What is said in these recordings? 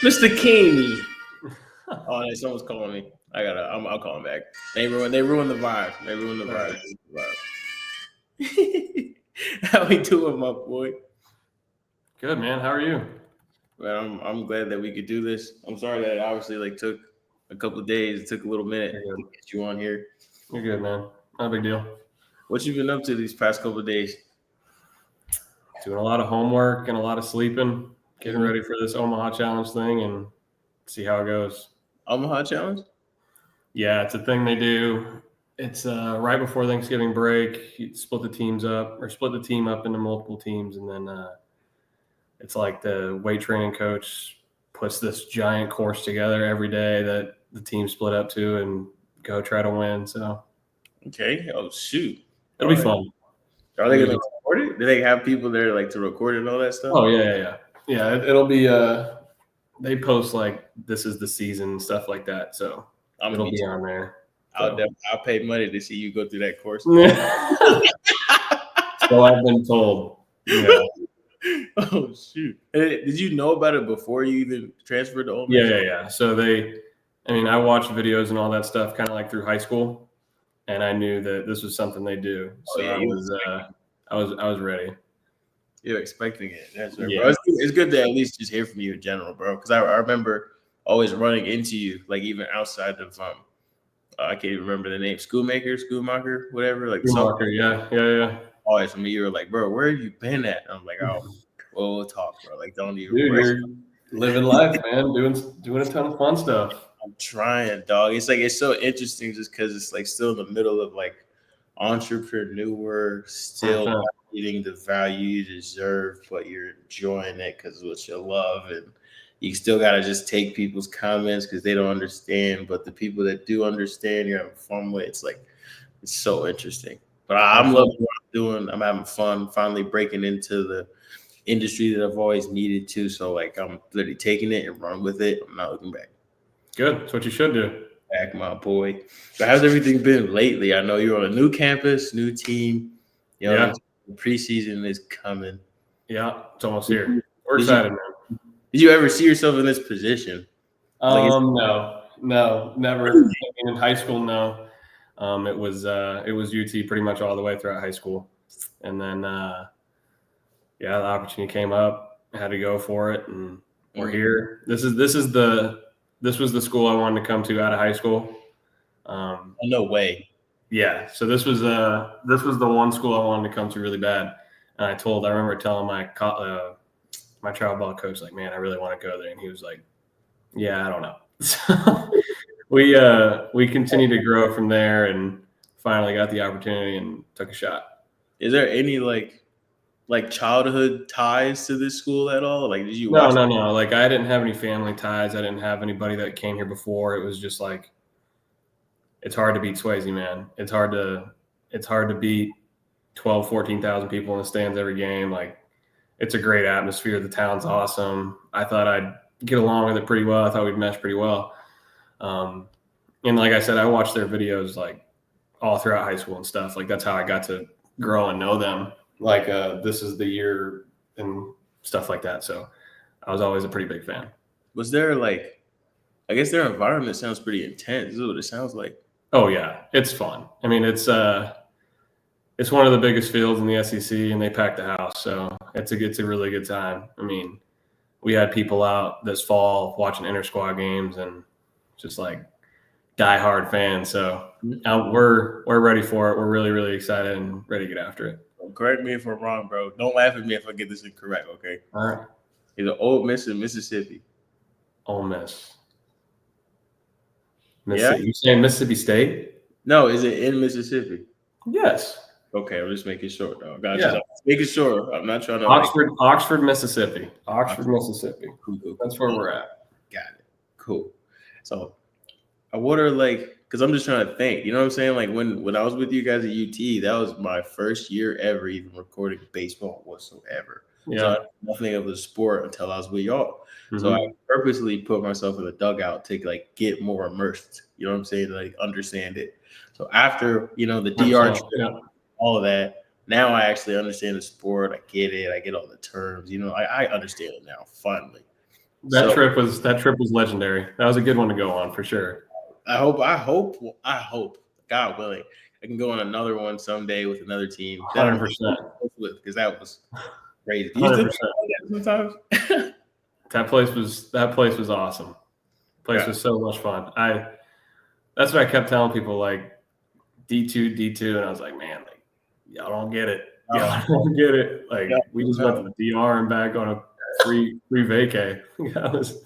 Mr. Canney. Oh, someone's calling me. I'll call him back. They ruined the vibe. They ruined the vibe. How we doing, my boy? Good, man. How are you? Well, I'm glad that we could do this. I'm sorry that it obviously took a couple of days. It took a little minute to get you on here. You're good, man. Not a big deal. What you been up to these past couple of days? Doing a lot of homework and a lot of sleeping. Getting ready for this Omaha Challenge thing and see how it goes. Omaha Challenge? Yeah, it's a thing they do. It's right before Thanksgiving break. You split the team up into multiple teams, and then it's like the weight training coach puts this giant course together every day that the team split up to and go try to win. So, okay. Oh shoot, it'll be fun. Are they gonna record it? Do they have people there to record it and all that stuff? Oh yeah. It'll be. They post like this is the season stuff like that, so it'll be on there. So. I'll pay money to see you go through that course. So I've been told. Yeah. Oh shoot! Did you know about it before you even transferred to Ole Miss? Yeah. So I watched videos and all that stuff kind of like through high school, and I knew that this was something they do. So I was ready. You're expecting it. That's right, bro. It's good to at least just hear from you in general, bro. Because I remember always running into you, like even outside of I can't even remember the name, Schoolmaker, whatever. Like Schoolmaker, yeah. Always from me, you were like, bro, where have you been at? I'm like, oh, well, we'll talk, bro. Like, don't even. Dude, you're living life, man. Doing a ton of fun stuff. I'm trying, dog. It's so interesting just because it's like still in the middle of like entrepreneur, still getting the value you deserve, but you're enjoying it because it's what you love, and you still gotta just take people's comments because they don't understand. But the people that do understand, you're having fun with. It's so interesting. But I'm loving what I'm doing. I'm having fun. Finally breaking into the industry that I've always needed to. So I'm literally taking it and running with it. I'm not looking back. Good. That's what you should do. Back, my boy. But how's everything been lately? I know you're on a new campus, new team. The preseason is coming. Yeah, it's almost here. We're excited, man. Did you ever see yourself in this position? No, never. In high school, no. It was UT pretty much all the way throughout high school, and then the opportunity came up. I had to go for it, and we're here. This was the school I wanted to come to out of high school. No way. Yeah, so this was the one school I wanted to come to really bad, and I remember telling my travel ball coach, like, man, I really want to go there, and he was like, yeah, I don't know. So we continued to grow from there, and finally got the opportunity and took a shot. Is there any like childhood ties to this school at all? Like, did you? No. Like, I didn't have any family ties. I didn't have anybody that came here before. It was just like, it's hard to beat Swayze, man. It's hard to beat 12, 14,000 people in the stands every game. Like, it's a great atmosphere. The town's awesome. I thought I'd get along with it pretty well. I thought we'd mesh pretty well. And like I said, I watched their videos like all throughout high school and stuff. Like, that's how I got to grow and know them. Like, this is the year and stuff like that. So I was always a pretty big fan. Was there I guess their environment sounds pretty intense. This is what it sounds like. Oh yeah, it's fun. I mean, it's one of the biggest fields in the SEC, and they pack the house. So it's a really good time. I mean, we had people out this fall watching inter-squad games and just like diehard fans. So we're ready for it. We're really, really excited and ready to get after it. Correct me if I'm wrong, bro. Don't laugh at me if I get this incorrect, okay? All right. Either Ole Miss or Mississippi. Ole Miss. Yeah. You saying Mississippi State? No, is it in Mississippi? Yes. Okay, I'm just making sure, dog. Gotcha. Making sure. I'm not trying to. Oxford, Mississippi. Mississippi. Cool. That's where we're at. Got it. Cool. So, what are because I'm just trying to think. You know what I'm saying? Like when I was with you guys at UT, that was my first year ever even recording baseball whatsoever. Yeah. So I knew nothing of the sport until I was with y'all. Mm-hmm. So I purposely put myself in the dugout to get more immersed. You know what I'm saying? To understand it. So after the DR trip, all of that, now I actually understand the sport. I get it. I get all the terms. I understand it now finally. That trip was legendary. That was a good one to go on for sure. I hope, God willing, I can go on another one someday with another team. 100%. Because that was crazy. 100%. Sometimes. That place was awesome. The place was so much fun. That's what I kept telling people, like D2, and I was like, man, like y'all don't get it. Y'all don't get it. Like we just went to the DR and back on a free vacay. That was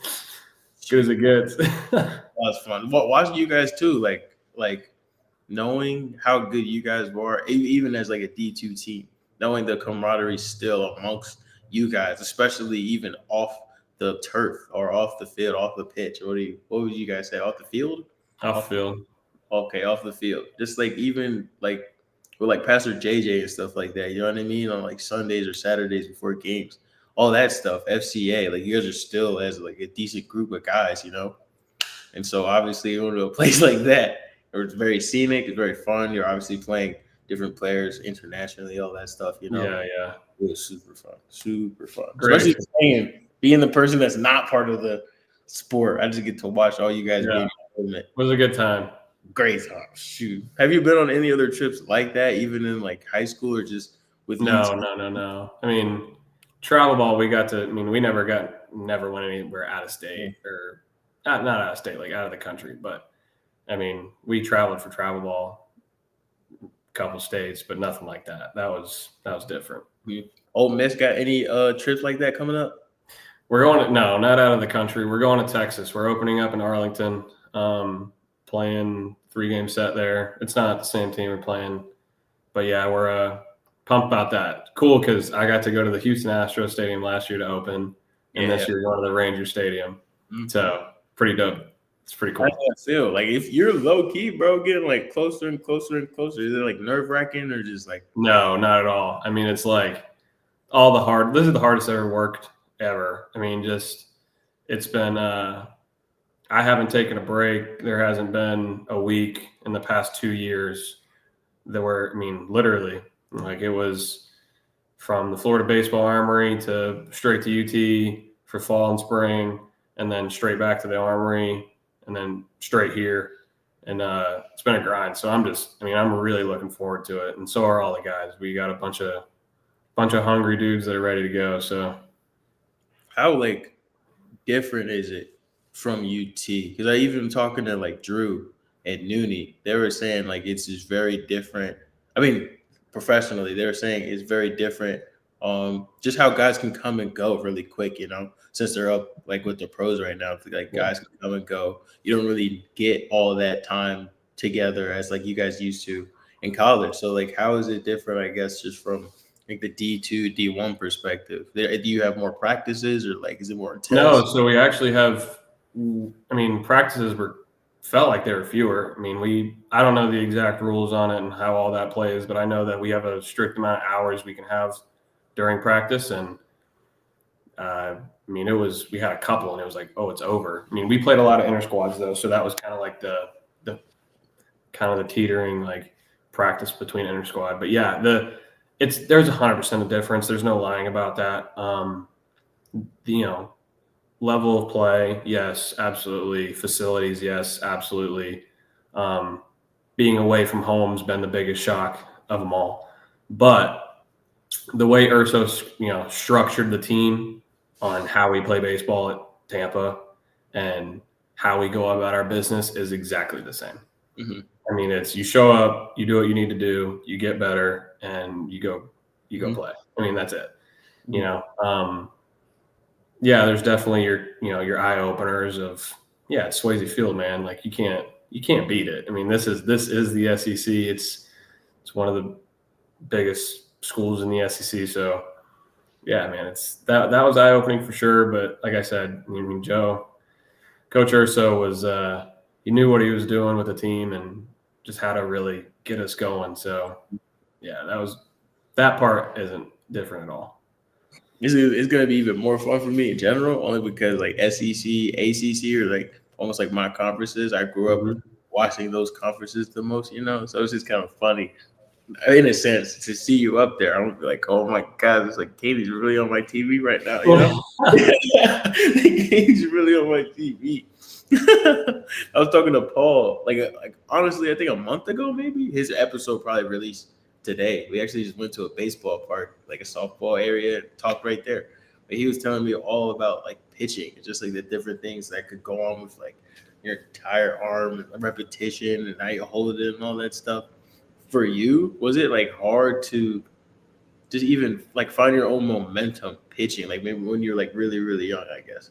as good as it gets. That was fun. Watching you guys too, like knowing how good you guys were, even as like a D2 team, knowing the camaraderie still amongst you guys, especially even off the turf or off the field, off the pitch. What would you guys say? Off the field? Off the field. Okay, off the field. Just like even like with like Pastor JJ and stuff like that. You know what I mean? On like Sundays or Saturdays before games, all that stuff. FCA, like you guys are still as like a decent group of guys, you know. And so obviously going to a place like that, where it's very scenic, it's very fun. You're obviously playing different players internationally, all that stuff, you know. Yeah. It was super fun. Super fun. Great. Especially being the person that's not part of the sport. I just get to watch all you guys be in it. Was a good time. Great time. Shoot. Have you been on any other trips like that, even in like high school or just with No. I mean, travel ball, we got to, I mean, we never went anywhere out of state or not out of state, like out of the country. But I mean, we traveled for travel ball a couple states, but nothing like that. That was different. Ole Miss got any trips like that coming up? We're going not out of the country. We're going to Texas. We're opening up in Arlington, playing 3-game set there. It's not the same team we're playing, but yeah, we're pumped about that. Cool, because I got to go to the Houston Astros Stadium last year to open, and this year going to the Ranger Stadium. Mm-hmm. So pretty dope. It's pretty cool. How does that feel? Like if you're low key, bro, getting like closer and closer and closer, is it like nerve wracking or just like? No, not at all. I mean, it's like this is the hardest I ever worked ever. I mean, it's been, I haven't taken a break. There hasn't been a week in the past 2 years literally, like it was from the Florida Baseball Armory to straight to UT for fall and spring, and then straight back to the Armory, and then straight here. And it's been a grind. So I'm really looking forward to it. And so are all the guys. We got a bunch of hungry dudes that are ready to go. So how like different is it from UT? Because I even talking to like Drew and Nooney, they were saying like it's just very different. I mean, professionally, they were saying it's very different. Just how guys can come and go really quick, you know, since they're up like with the pros right now. Like guys can come and go. You don't really get all that time together as like you guys used to in college. So like, how is it different? I guess just from like the D2, D1 perspective. Do you have more practices or like is it more intense? No, so we actually have. I mean, practices felt like they were fewer. I mean, I don't know the exact rules on it and how all that plays, but I know that we have a strict amount of hours we can have during practice. And I mean, we had a couple and it was like, oh, it's over. I mean, we played a lot of inter squads though. So that was kind of like the kind of the teetering like practice between inter squad. But yeah, there's 100% of difference. There's no lying about that. Level of play, yes, absolutely. Facilities, yes, absolutely. Being away from home has been the biggest shock of them all. But the way Urso, structured the team on how we play baseball at Tampa and how we go about our business is exactly the same. Mm-hmm. I mean, it's you show up, you do what you need to do, you get better, and you go mm-hmm. play. I mean, that's it. Mm-hmm. Yeah, there's definitely your eye openers of it's Swayze Field, man. Like you can't beat it. I mean, this is the SEC. It's one of the biggest schools in the SEC. So yeah, man, it's that was eye opening for sure. But like I said, I mean, Coach Urso was he knew what he was doing with the team and just how to really get us going. So yeah, that part isn't different at all. It's going to be even more fun for me in general, only because like SEC, ACC are like almost like my conferences. I grew up watching those conferences the most, so it's just kind of funny in a sense, to see you up there, I'm like, oh my God, it's like Canney's really on my TV right now, you know? Canney's really on my TV. I was talking to Paul, like honestly, I think a month ago, maybe his episode probably released today. We actually just went to a baseball park, like a softball area, and talked right there. But he was telling me all about like pitching, and just like the different things that could go on with like your entire arm and repetition and how you hold it and all that stuff. For you, was it like hard to just even like find your own momentum pitching? Like maybe when you're like really, really young, I guess.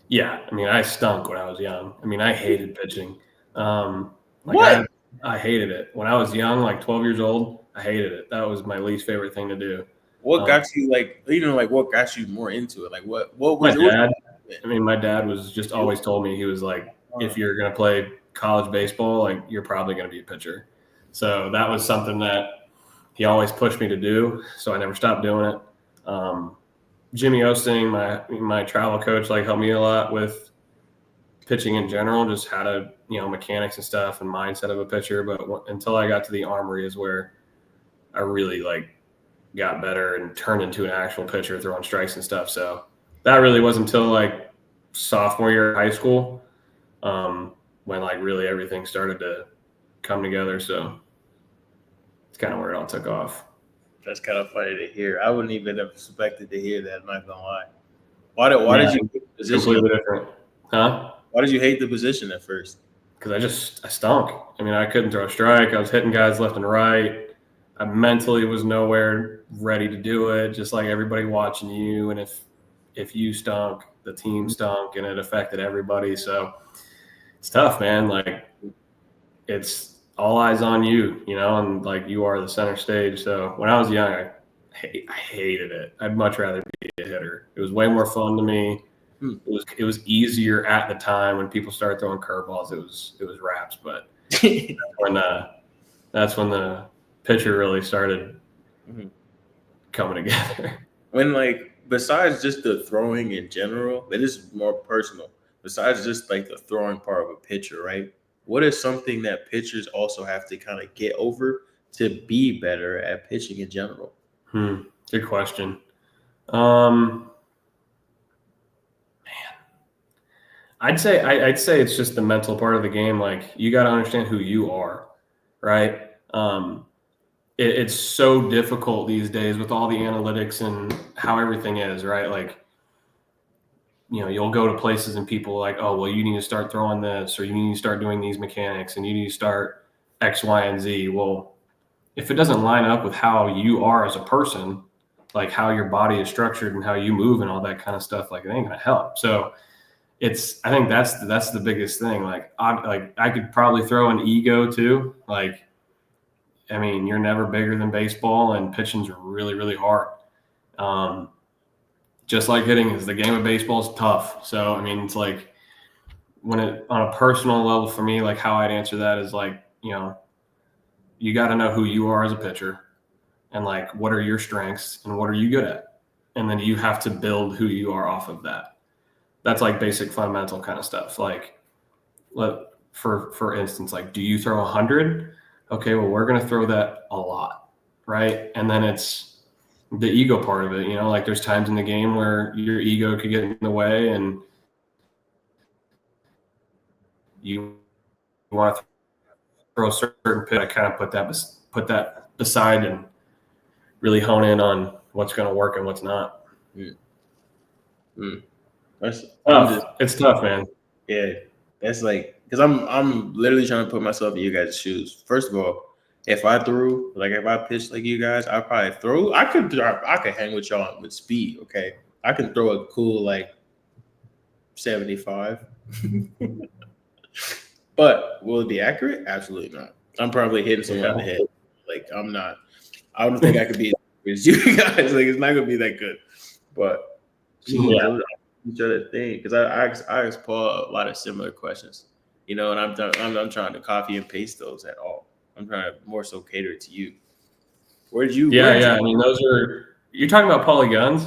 Yeah, I mean, I stunk when I was young. I mean, I hated pitching. What? I hated it when I was young, like 12 years old. I hated it. That was my least favorite thing to do. What got you like, like what got you more into it? Like what My was it? dad. I mean, my dad was just always told me, he was like, if you're gonna play college baseball, like you're probably gonna be a pitcher. So that was something that he always pushed me to do. So I never stopped doing it. Jimmy Osting, my travel coach, like helped me a lot with pitching in general, just how to, mechanics and stuff and mindset of a pitcher. But until I got to the Armory is where I really like got better and turned into an actual pitcher throwing strikes and stuff. So that really wasn't until like sophomore year of high school when like really everything started to come together. So it's kind of where it all took off. That's kind of funny to hear. I wouldn't even have expected to hear that. I'm not gonna lie. Why did you hate the position? Completely different, huh? Why did you hate the position at first? Because I stunk. I mean, I couldn't throw a strike. I was hitting guys left and right. I mentally was nowhere ready to do it. Just like everybody watching you, and if you stunk, the team stunk, and it affected everybody. So it's tough, man. Like it's all eyes on you, and like you are the center stage. So when I was young, I hated it. I'd much rather be a hitter. It was way more fun to me. It was easier at the time when people started throwing curveballs. It was wraps, but that's when the pitcher really started coming together. When like besides just the throwing in general, it is more personal. Besides just like the throwing part of a pitcher, right? What is something that pitchers also have to kind of get over to be better at pitching in general? Good question. Man, I'd say it's just the mental part of the game. Like you got to understand who you are, right? It's so difficult these days with all the analytics and how everything is, right? Like, you'll go to places and people are like, oh, well, you need to start throwing this, or you need to start doing these mechanics, and you need to start X, Y, and Z. Well, if it doesn't line up with how you are as a person, like how your body is structured and how you move and all that kind of stuff, like it ain't gonna help. So I think that's the biggest thing. Like I could probably throw an ego too. Like, I mean, you're never bigger than baseball, and pitching's really, really hard. Just like hitting is, the game of baseball is tough. So, I mean, it's like on a personal level for me, like how I'd answer that is like, you got to know who you are as a pitcher and like, what are your strengths and what are you good at? And then you have to build who you are off of that. That's like basic fundamental kind of stuff. Like for instance, like, do you throw 100? Okay, well, we're going to throw that a lot. Right. And then it's the ego part of it, like there's times in the game where your ego could get in the way and you want to throw a certain pitch. I kind of put that beside and really hone in on what's going to work and what's not. That's tough. It's tough, man. Yeah, that's like, because I'm literally trying to put myself in you guys' shoes. First of all, if I pitched like you guys, I'd probably throw. I could hang with y'all with speed. Okay, I can throw a cool like 75. But will it be accurate? Absolutely not. I'm probably hitting someone in the head. Like I'm not. I don't think I could be as you guys. Like it's not gonna be that good. But each other thing, because I asked Paul a lot of similar questions. And I'm trying to copy and paste those at all. I'm trying to more so cater to you. Where'd you? Yeah. I mean, you're talking about Paulie Guns?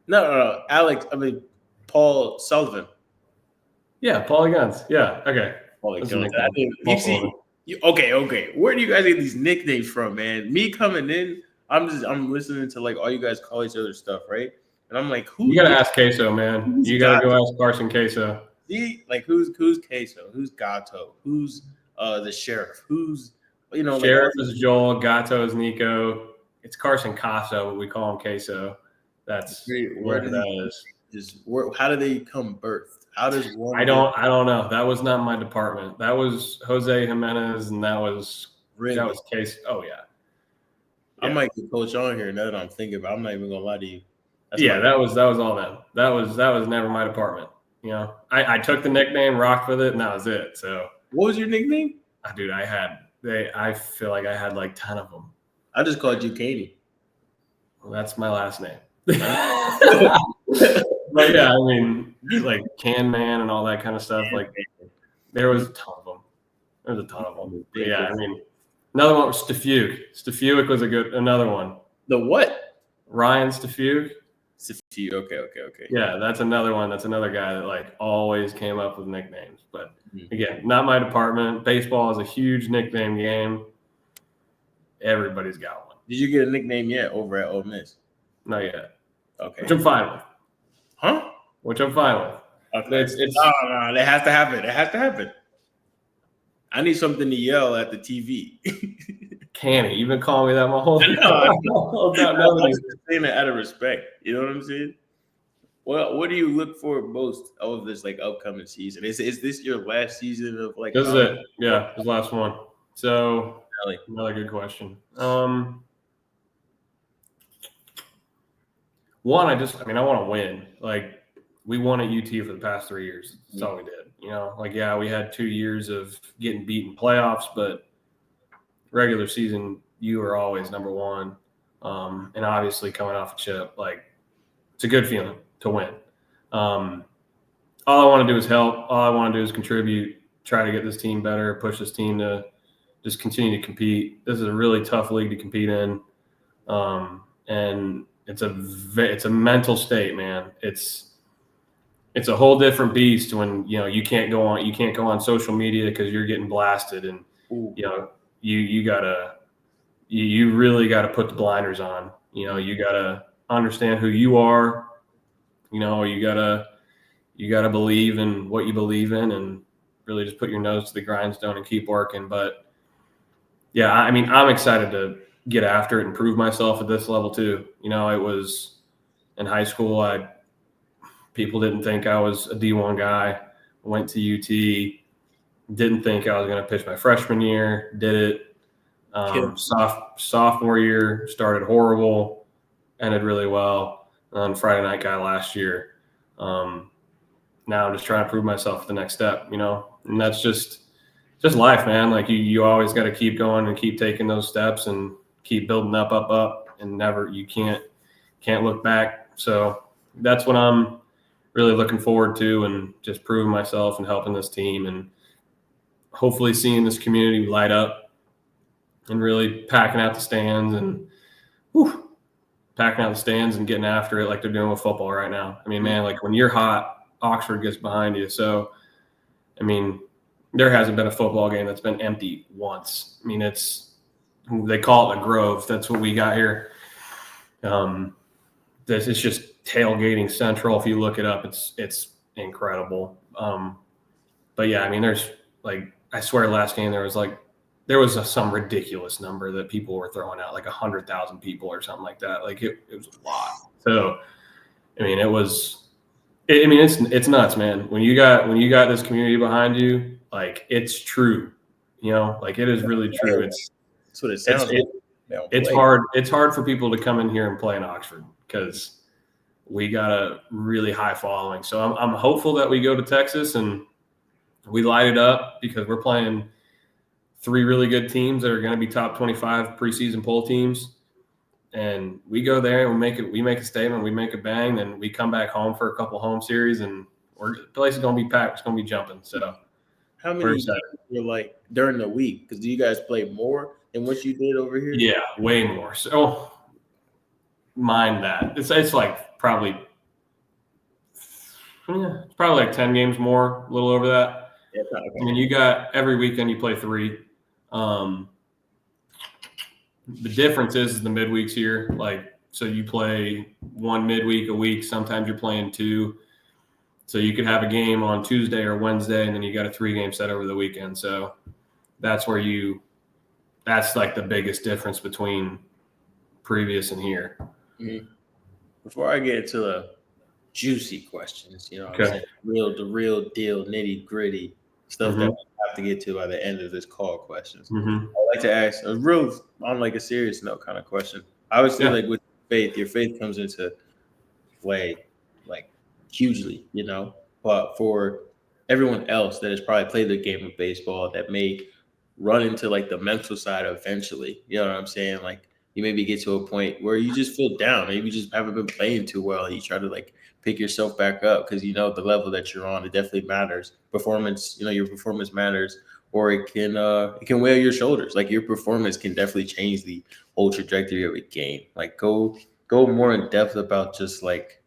No, Alex. I mean, Paul Sullivan. Yeah, Paulie Guns. Yeah. Okay. Paulie Guns. Okay. Where do you guys get these nicknames from, man? Me coming in, I'm listening to like all you guys call each other stuff, right? And I'm like, You got to ask Queso, man. You got to go ask Carson Queso. See, like who's Queso? Who's Gato? Who's the sheriff? Who's Sheriff is Joel, Gato is Nico. It's Carson Casso, but we call him Queso. That's where that is. How do they come birthed? How does one? I don't know. That was not my department. That was Jose Jimenez, and that was Queso. Oh yeah. I might get Coach on here now that I'm thinking about it. I'm not even gonna lie to you. That was all them. That was never my department. I took the nickname, rocked with it, and that was it. So what was your nickname? Dude, I feel like I had like 10 of them. I just called you Canney. Well, that's my last name. But yeah, I mean, like Can Man and all that kind of stuff. Like there was a ton of them. But yeah, I mean, another one was Stefuk. Stefuk was another one. The what? Ryan Stefuk. Okay. Yeah, that's another one. That's another guy that like always came up with nicknames. But again, not my department. Baseball is a huge nickname game. Everybody's got one. Did you get a nickname yet over at Ole Miss? Not yet. Okay. Which I'm fine with. Huh? Which I'm fine with. Okay. No, that has to happen. It has to happen. I need something to yell at the TV. Canney, you've been calling me that my whole life. I'm just saying that out of respect. You know what I'm saying? Well, what do you look for most of this like upcoming season? Is this your last season of like? This is it. Yeah, this last one. So another good question. One, I want to win. Like we won at UT for the past 3 years. That's all we did. We had 2 years of getting beat in playoffs, but regular season, you were always number one. And obviously coming off a chip, like it's a good feeling to win. All I want to do is help. All I want to do is contribute, try to get this team better, push this team to just continue to compete. This is a really tough league to compete in. And it's a mental state, man. It's a whole different beast when, you can't go on social media because you're getting blasted and, you really got to put the blinders on. You got to understand who you are. You got to believe in what you believe in and really just put your nose to the grindstone and keep working. But yeah, I mean, I'm excited to get after it and prove myself at this level too. It was in high school. People didn't think I was a D1 guy. Went to UT. Didn't think I was going to pitch my freshman year. Did it. Sophomore year started horrible, ended really well. And Friday night guy last year. Now I'm just trying to prove myself at the next step, and that's just life, man. Like you always got to keep going and keep taking those steps and keep building up, and you can't look back. So that's what I'm really looking forward to, and just proving myself and helping this team and hopefully seeing this community light up and really packing out the stands and getting after it like they're doing with football right now. I mean, man, like when you're hot, Oxford gets behind you. So, I mean, there hasn't been a football game that's been empty once. I mean, they call it a Grove. That's what we got here. It's just tailgating central. If you look it up, it's incredible. But yeah, I mean, there's like, I swear last game there was some ridiculous number that people were throwing out, like 100,000 people or something like that. Like it was a lot. So, I mean, it's nuts, man. When you got this community behind you, like it's true, like it is really true. That's what it sounds like. It's hard. It's hard for people to come in here and play in Oxford because we got a really high following. So I'm hopeful that we go to Texas and we light it up because we're playing 3 really good teams that are going to be top 25 preseason poll teams. And we go there and we make a statement, we make a bang, then we come back home for a couple home series and the place is going to be packed. It's going to be jumping. So how many were like during the week? Because do you guys play more than what you did over here? Yeah, way more. So mind that. It's like probably like 10 games more, a little over that. Yeah, okay. I mean, you got every weekend you play 3. The difference is the midweeks here. Like, so you play one midweek a week. Sometimes you're playing two. So you could have a game on Tuesday or Wednesday, and then you got a 3-game set over the weekend. So that's where that's like the biggest difference between previous and here. Mm-hmm. Before I get into the juicy questions, you know what Okay. I'm saying? The real deal, nitty gritty stuff that we have to get to by the end of this call questions. I'd like to ask a real, on like a serious note kind of question. Obviously, like with faith, your faith comes into play like hugely, you know, but for everyone else that has probably played the game of baseball that may run into like the mental side eventually, you know what I'm saying? Like you maybe get to a point where you just feel down, maybe you just haven't been playing too well, and you try to like pick yourself back up because you know the level that you're on, it definitely matters. Performance, you know, your performance matters, or it can weigh on your shoulders. Like your performance can definitely change the whole trajectory of a game. Like go more in depth about just like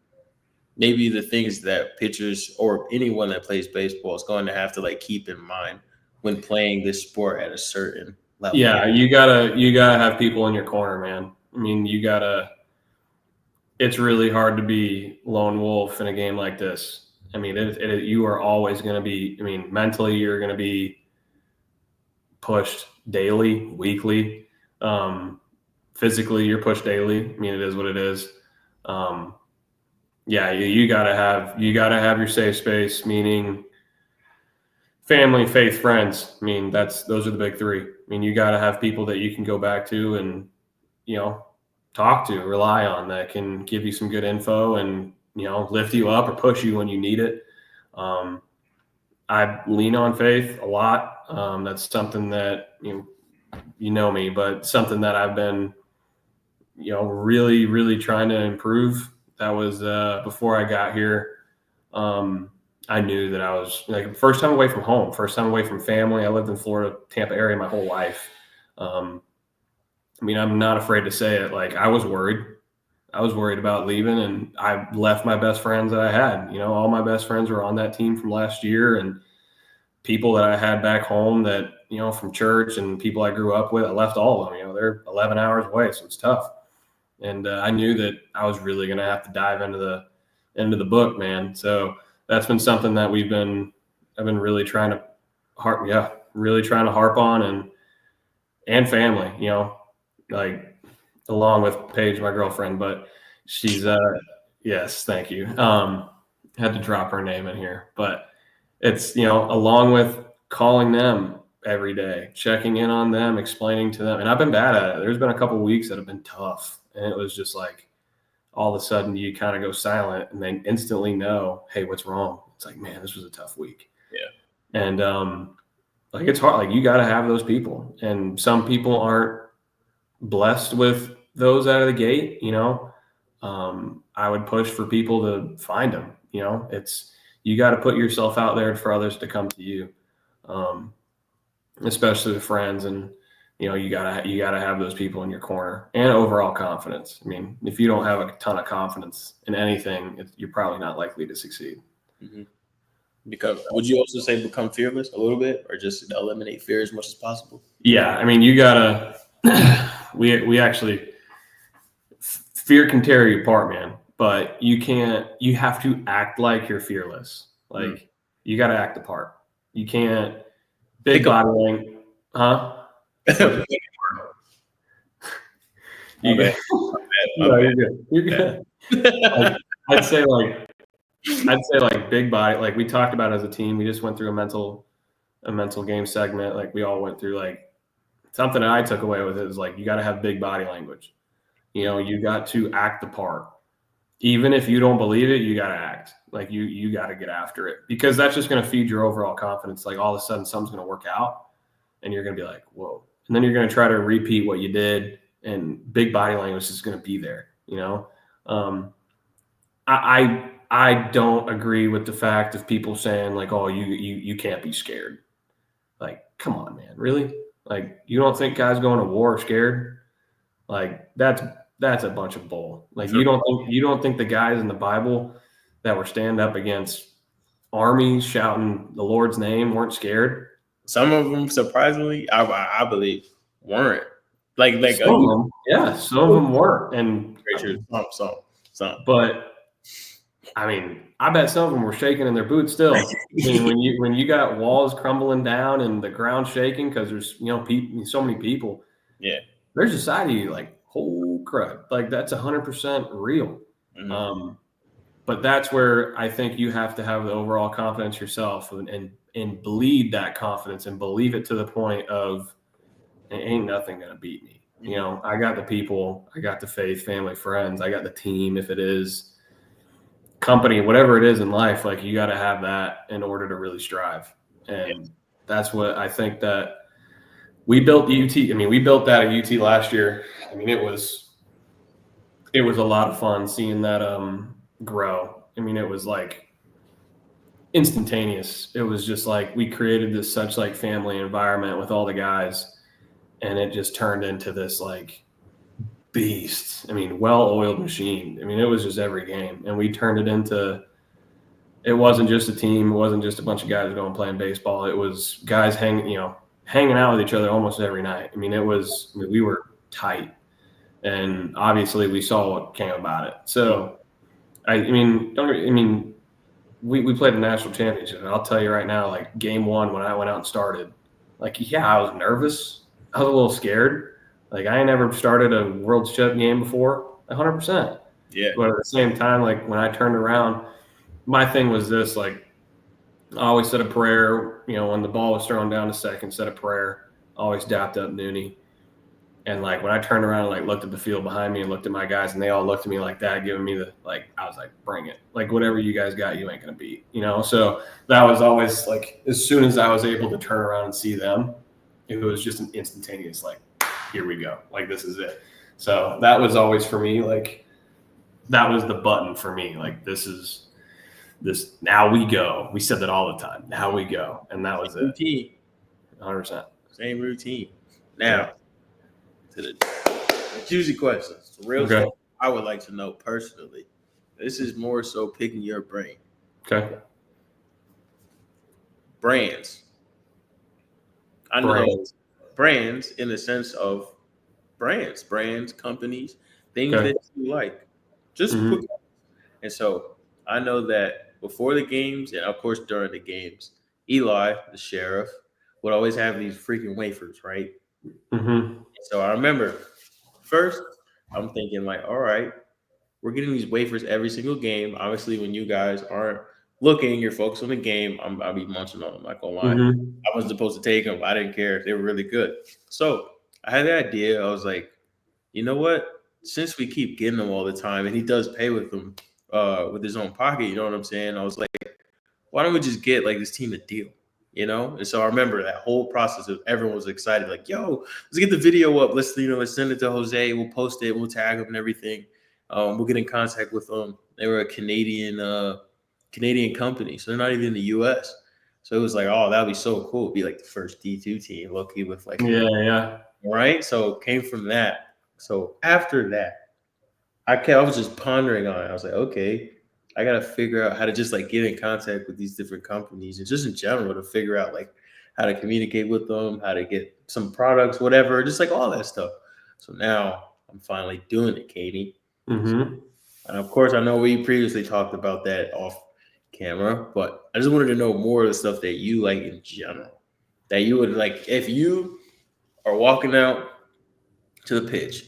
maybe the things that pitchers or anyone that plays baseball is going to have to like keep in mind when playing this sport at a certain level. Yeah, you gotta have people in your corner, man. I mean, it's really hard to be lone wolf in a game like this. I mean, you are always going to be, I mean, mentally you're going to be pushed daily, weekly. Physically you're pushed daily. I mean, it is what it is. Yeah, you gotta have your safe space, meaning family, faith, friends. I mean, those are the big three. I mean, you gotta have people that you can go back to and, you know, talk to, rely on, that can give you some good info and, you know, lift you up or push you when you need it. I lean on faith a lot. That's something that, you know me, but something that I've been, you know, really, really trying to improve. That was before I got here. I knew that I was like first time away from home, first time away from family. I lived in Florida, Tampa area my whole life. I mean, I'm not afraid to say it. Like I was worried. I was worried about leaving, and I left my best friends that I had. You know, all my best friends were on that team from last year, and people that I had back home that, you know, from church and people I grew up with, I left all of them. You know, they're 11 hours away, so it's tough. And I knew that I was really going to have to dive into the book, man. So that's been something that I've been really trying to harp on, and family, you know, like along with Paige, my girlfriend, but she's yes, thank you. Had to drop her name in here, but it's, you know, along with calling them every day, checking in on them, explaining to them. And I've been bad at it. There's been a couple of weeks that have been tough. And it was just like, all of a sudden you kind of go silent and then instantly know, hey, what's wrong? It's like, man, this was a tough week. Yeah. And like it's hard. Like you got to have those people. And some people aren't blessed with those out of the gate, you know. I would push for people to find them, you know. You got to put yourself out there for others to come to you, especially with friends. And, you know, you gotta have those people in your corner, and overall confidence. I mean, if you don't have a ton of confidence in anything, you're probably not likely to succeed. Mm-hmm. Because would you also say become fearless a little bit, or just eliminate fear as much as possible? Yeah, I mean, you gotta. we actually, fear can tear you apart, man. But you can't. You have to act like you're fearless. Like you got to act the part. You can't. Big body language, huh? You good? No, you're good. You're good. I'd say like big body. Like we talked about as a team, we just went through a mental game segment. Like we all went through, like something that I took away with it is like you got to have big body language. You know, you got to act the part. Even if you don't believe it, you got to act. Like you got to get after it, because that's just going to feed your overall confidence. Like all of a sudden something's going to work out and you're going to be like, whoa. And then you're going to try to repeat what you did, and big body language is going to be there. You know, I don't agree with the fact of people saying like, oh, you can't be scared. Like, come on, man, really? Like, you don't think guys going to war are scared? Like that's a bunch of bull. Like sure. You don't think the guys in the Bible that were standing up against armies shouting the Lord's name weren't scared? Some of them, surprisingly, I believe, weren't. Like some of them, yeah, some of them weren't. And some. But I mean, I bet some of them were shaking in their boots still. I mean, when you got walls crumbling down and the ground shaking because there's so many people. Yeah, there's a side of you like, oh crap, like that's 100% real. Mm-hmm. But that's where I think you have to have the overall confidence yourself and bleed that confidence and believe it to the point of ain't nothing gonna beat me. Mm-hmm. I got the people, I got the faith, family, friends, I got the team. If it is company, whatever it is in life, like you got to have that in order to really strive. And that's what I think that we built UT. I mean, we built that at UT last year. I mean, it was a lot of fun seeing that grow. I mean, it was like instantaneous. It was just like we created this such like family environment with all the guys, and it just turned into this like beast. I mean, well-oiled machine. I mean, it was just every game, and we turned it into. It wasn't just a team. It wasn't just a bunch of guys going playing baseball. It was guys hanging out with each other almost every night. I mean, we were tight, and obviously we saw what came about it. So, we played a national championship, and I'll tell you right now, like game one when I went out and started, like I was nervous. I was a little scared. Like I ain't never started a World Cup game before, 100%. Yeah. But at the same time, like when I turned around, my thing was this: like I always said a prayer. When the ball was thrown down to second, said a prayer. Always dapped up Nooney. And like when I turned around and like looked at the field behind me and looked at my guys, and they all looked at me like that, giving me I was like, bring it. Like whatever you guys got, you ain't gonna beat. So that was always like as soon as I was able to turn around and see them, it was just an instantaneous like, here we go. Like this is it. So that was always for me, like that was the button for me. Like this. Now we go. We said that all the time. Now we go, and that was routine. 100%. Same routine. Now, to the juicy questions. The real stuff I would like to know personally. This is more so picking your brain. Okay. Brands. I know brands in the sense of brands, companies, things that you like. Just quick. And so I know that before the games, and of course during the games, Eli, the sheriff, would always have these freaking wafers, right? Mm-hmm. So I remember first, I'm thinking like, all right, we're getting these wafers every single game. Obviously, when you guys aren't looking, you're focused on the game. I'll be munching on them, not gonna lie. Mm-hmm. I wasn't supposed to take them. I didn't care. They were really good. So I had the idea. I was like, you know what? Since we keep getting them all the time, and he does pay with them with his own pocket, you know what I'm saying? I was like, why don't we just get like this team a deal? And so I remember that whole process of everyone was excited, like, yo, let's get the video up. Let's send it to Jose. We'll post it. We'll tag him and everything. We'll get in contact with them. They were a Canadian company, so they're not even in the U.S. So it was like, oh, that'd be so cool. It'd be like the first D2 team, low-key with like, yeah. Right. So it came from that. So after that, I was just pondering on it. I was like, okay, I got to figure out how to just like get in contact with these different companies and just in general to figure out like how to communicate with them, how to get some products, whatever, just like all that stuff. So now I'm finally doing it, Katie. Mm-hmm. And of course, I know we previously talked about that off camera, but I just wanted to know more of the stuff that you like in general, that you would like if you are walking out to the pitch,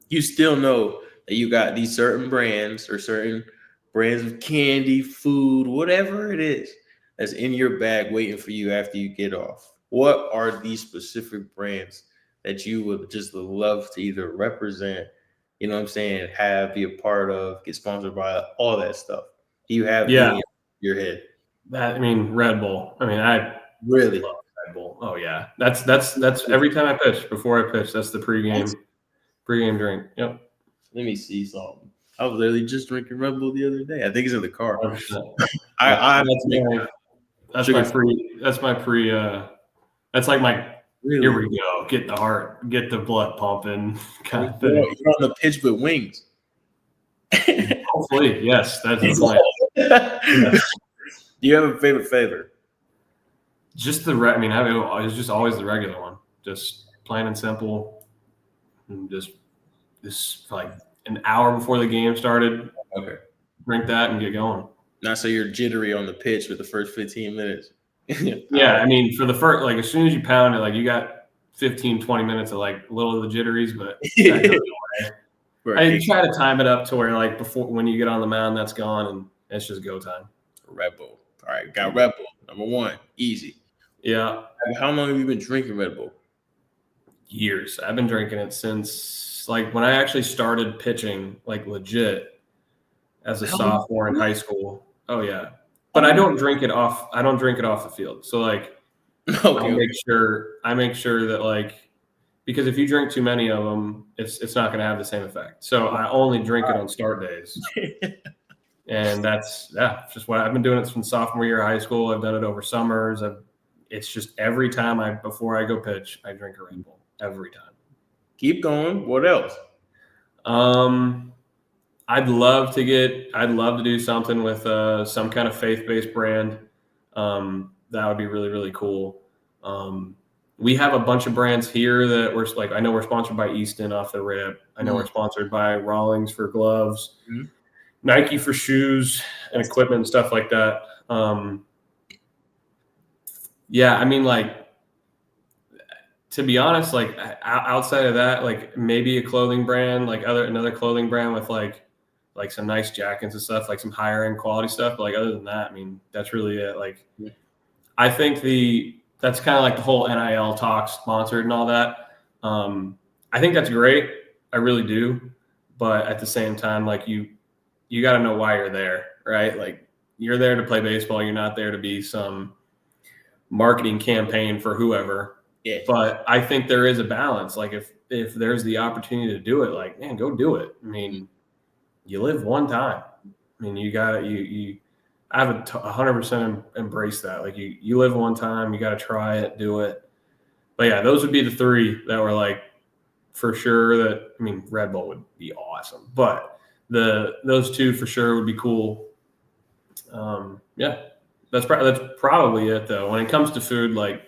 you still know that you got these certain brands or certain brands of candy, food, whatever it is that's in your bag waiting for you after you get off. What are these specific brands that you would just love to either represent, you know what I'm saying, be a part of, get sponsored by, all that stuff? Do you have any in your head? Red Bull. I really love Red Bull. Oh yeah. That's every time I pitch, before I pitch, that's the pregame drink. Yep. Let me see something. I was literally just drinking Red Bull the other day. I think it's in the car. That's like my really? Here we go. Get the heart, get the blood pumping kind of thing. You're on the pitch with wings. Hopefully, yes, that's the plan. Yes. Do you have a favorite flavor? Just it was just always the regular one, just plain and simple, and just like an hour before the game started. Okay. Drink that and get going. Not so you're jittery on the pitch for the first 15 minutes. Yeah, I mean, for the first, like as soon as you pound it, like you got 15, 20 minutes of like a little of the jitteries, but that goes away. I try to time it up to where like before when you get on the mound, that's gone and it's just go time. Red Bull. All right, got Red Bull. Number one, easy. Yeah. How long have you been drinking Red Bull? Years. I've been drinking it since like when I actually started pitching, like legit, as a sophomore in high school. Oh yeah, but I don't drink it off. I don't drink it off the field. So like, I make sure that like, because if you drink too many of them, it's not going to have the same effect. So I only drink it on start days. And that's just what I've been doing it since sophomore year of high school. I've done it over summers. It's just every time before I go pitch, I drink a Red Bull every time. Keep going. What else? I'd love to do something with some kind of faith-based brand. That would be really, really cool. We have a bunch of brands here that we're like, I know we're sponsored by Easton off the rip. I know we're sponsored by Rawlings for gloves, Nike for shoes and equipment and stuff like that. Yeah, I mean, like, to be honest, like outside of that, like maybe a clothing brand, like another clothing brand with like some nice jackets and stuff, like some higher end quality stuff. But like other than that, I mean, that's really it. Like, I think that's kind of like the whole NIL talk sponsored and all that. I think that's great. I really do. But at the same time, like you got to know why you're there, right? Like you're there to play baseball. You're not there to be some marketing campaign for whoever. Yeah. But I think there is a balance. Like if there's the opportunity to do it, like, man, go do it. I mean, you live one time. I mean, I have 100% embrace that. Like you live one time, you got to try it, do it. But yeah, those would be the three that were like, for sure that, I mean, Red Bull would be awesome, but those two for sure would be cool. Yeah, that's probably it though. When it comes to food, like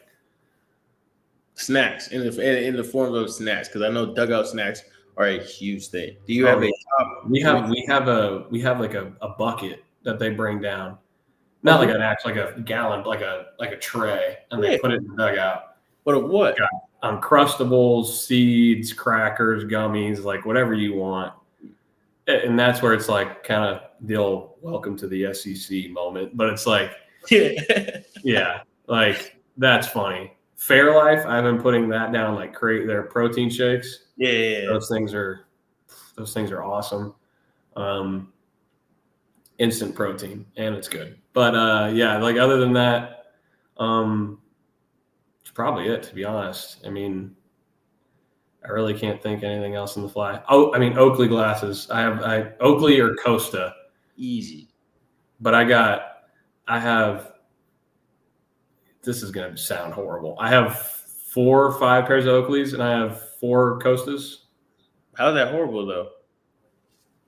snacks in the form of snacks, because I know dugout snacks are a huge thing. Do you have a top? We have like a bucket that they bring down, not like like a gallon, like a tray, and they put it in the dugout. What? Got Uncrustables, seeds, crackers, gummies, like whatever you want. And that's where it's like kind of the old welcome to the SEC moment. But it's like, yeah, like that's funny. Fairlife, I've been putting that down, like create their protein shakes. Yeah. Those things are awesome. Instant protein, and it's good. But yeah, like other than that, it's probably it, to be honest. I mean, I really can't think anything else on the fly. Oh, I mean, Oakley glasses. I Oakley or Costa. Easy. But I have, this is going to sound horrible. I have 4 or 5 pairs of Oakleys and I have 4 Costas. How's that horrible though?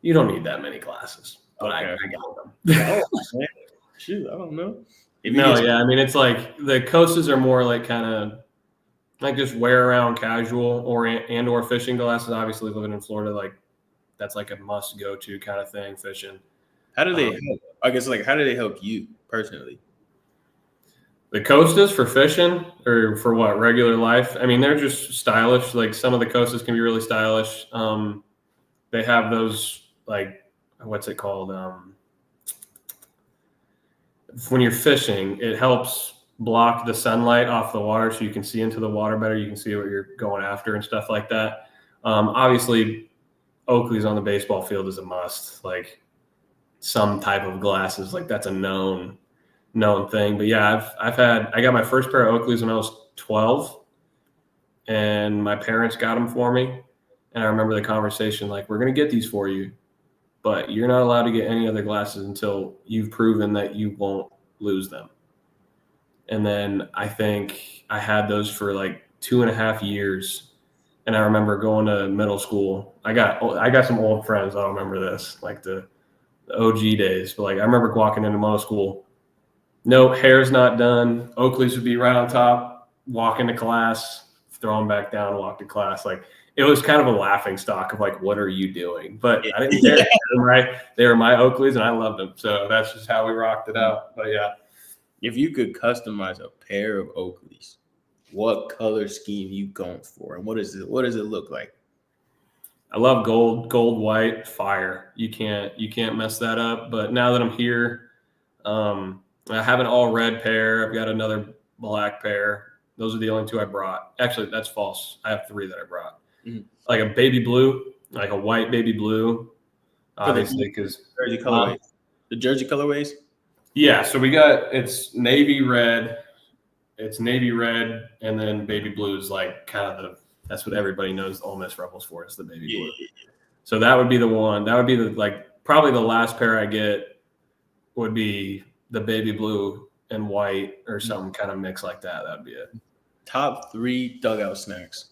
You don't need that many glasses, but I got them. Shoot, I don't know. I mean, it's like the Costas are more like kind of like just wear around casual or fishing glasses. Obviously living in Florida, like that's like a must go to kind of thing, fishing. How do they help? I guess like how do they help you personally? The Costas for fishing or for what, regular life? I mean, they're just stylish. Like some of the Costas can be really stylish. They have those, like, what's it called? When you're fishing, it helps block the sunlight off the water so you can see into the water better. You can see what you're going after and stuff like that. Obviously, Oakley's on the baseball field is a must. Like some type of glasses, like that's a known thing. But yeah, I got my first pair of Oakleys when I was 12, and my parents got them for me. And I remember the conversation, like, we're going to get these for you, but you're not allowed to get any other glasses until you've proven that you won't lose them. And then I think I had those for like 2.5 years. And I remember going to middle school. I got some old friends. I don't remember this, like the OG days. But like I remember walking into middle school, No, hair's not done. Oakley's would be right on top, walk into class, throw them back down, walk to class. Like, it was kind of a laughing stock of like, what are you doing? But I didn't care. They were my Oakleys and I loved them. So that's just how we rocked it out. But yeah. If you could customize a pair of Oakleys, what color scheme you going for? And what does it look like? I love gold, white, fire. You can't mess that up. But now that I'm here, I have an all red pair. I've got another black pair. Those are the only two I brought. Actually, that's false. I have 3 that I brought. Mm-hmm. Like a baby blue, like a white baby blue. Obviously, because jersey colorways. The jersey colorways? Yeah, so it's navy red. It's navy red, and then baby blue is like kind of that's what everybody knows the Ole Miss Rebels for, is the baby blue. Yeah. So that would be the one. That would be probably the last pair I get would be the baby blue and white or some kind of mix like that. That'd be it. Top 3 dugout snacks.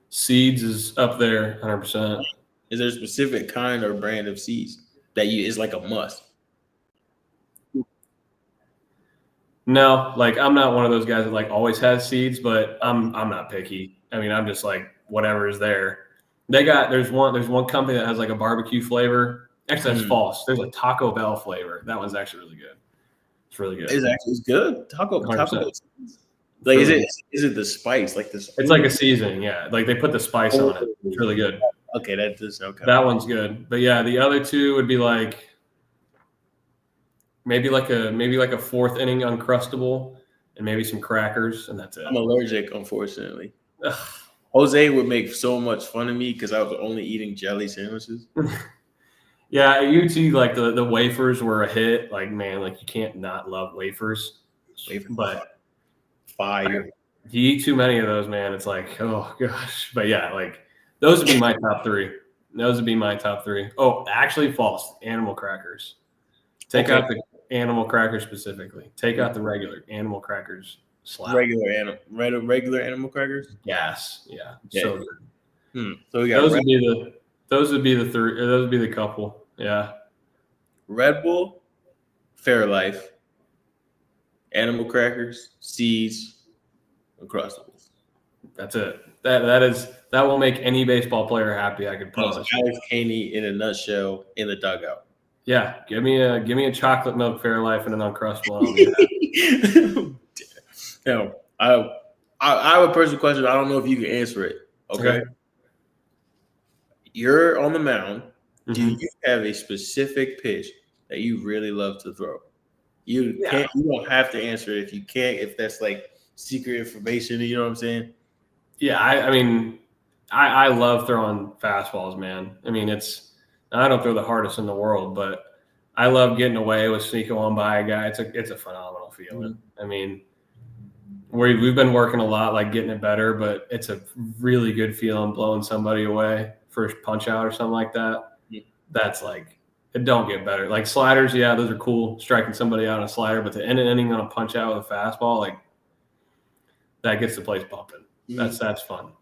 Seeds is up there, 100%. Is there a specific kind or brand of seeds that is like a must? No, like I'm not one of those guys that like always has seeds, but I'm not picky. I mean, I'm just like whatever is there. There's one company that has like a barbecue flavor. Actually, that's false. There's a Taco Bell flavor. That one's actually really good. It's really good. It's good. Taco Bell. Like, is it the spice? Like this? It's like a seasoning, yeah. Like they put the spice on it. It's really good. Okay, that does okay. That one's good. But yeah, the other 2 would be like maybe like a 4th inning Uncrustable and maybe some crackers, and that's it. I'm allergic, unfortunately. Ugh. Jose would make so much fun of me because I was only eating jelly sandwiches. Yeah, at UT, like the wafers were a hit. Like, man, like you can't not love wafers. But fire. If you eat too many of those, man, it's like, oh gosh. But yeah, like those would be my top 3. Those would be my top 3. Oh, actually false. Animal crackers. Take out the animal crackers specifically. Take out the regular animal crackers. Slap. Regular animal crackers? Yes. Yeah. So good. So we got those would be the 3, or those would be the couple. Yeah. Red Bull, Fairlife, animal crackers, seeds, Uncrustables. That's it. That will make any baseball player happy, I could promise. Alex Canney in a nutshell in the dugout. Yeah, give me a chocolate milk Fairlife and an Uncrustable. Now, I have a personal question. I don't know if you can answer it. Okay. You're on the mound. Mm-hmm. Do you have a specific pitch that you really love to throw? You don't have to answer it if you can't. If that's like secret information, you know what I'm saying? Yeah, I mean, I love throwing fastballs, man. I mean, I don't throw the hardest in the world, but I love getting away with sneaking one by a guy. It's a phenomenal feeling. Mm-hmm. I mean, we've been working a lot, like getting it better, but it's a really good feeling blowing somebody away, first punch out or something like that. Yeah. That's like, it don't get better. Like sliders, yeah, those are cool, striking somebody out on a slider, but to end an inning on a punch out with a fastball, like that gets the place bumping. Mm-hmm. That's fun.